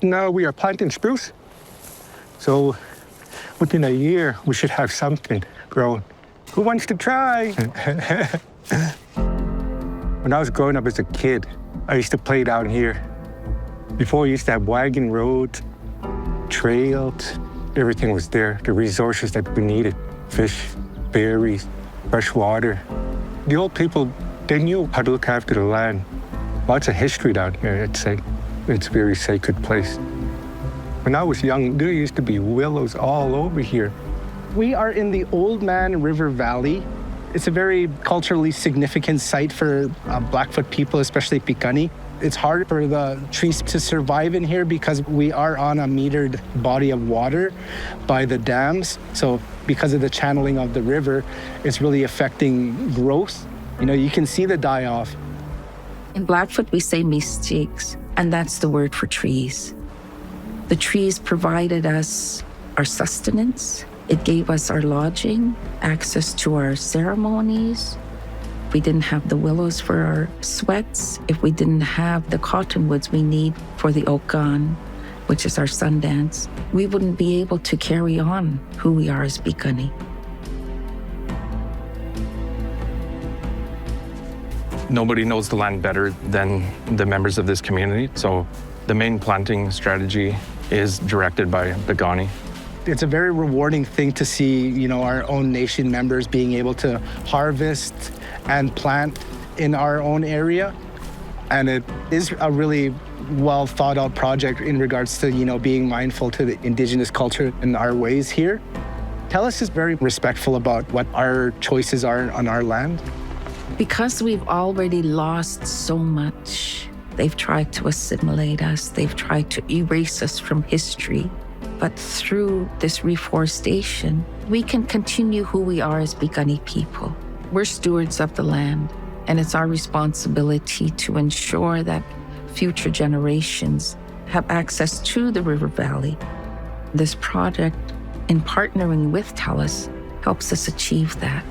Now we are planting spruce. So within a year, we should have something grown. Who wants to try? When I was growing up as a kid, I used to play down here. Before, we used to have wagon roads, trails, everything was there, the resources that we needed, fish, berries, fresh water. The old people, they knew how to look after the land. Lots of history down here, I'd say. It's a very sacred place. When I was young, there used to be willows all over here. We are in the Oldman River Valley. It's a very culturally significant site for Blackfoot people, especially Piikani. It's hard for the trees to survive in here because we are on a metered body of water by the dams. So because of the channeling of the river, it's really affecting growth. You know, you can see the die-off. In Blackfoot, we say mistiks, and that's the word for trees. The trees provided us our sustenance. It gave us our lodging, access to our ceremonies. If we didn't have the willows for our sweats, if we didn't have the cottonwoods we need for the Okan, which is our Sundance, we wouldn't be able to carry on who we are as Piikani. Nobody knows the land better than the members of this community, so the main planting strategy is directed by Piikani. It's a very rewarding thing to see, you know, our own nation members being able to harvest and plant in our own area. And it is a really well thought out project in regards to, you know, being mindful to the Indigenous culture and our ways here. TELUS is very respectful about what our choices are on our land. Because we've already lost so much, they've tried to assimilate us, they've tried to erase us from history. But through this reforestation, we can continue who we are as Piikani people. We're stewards of the land, and it's our responsibility to ensure that future generations have access to the river valley. This project, in partnering with TELUS, helps us achieve that.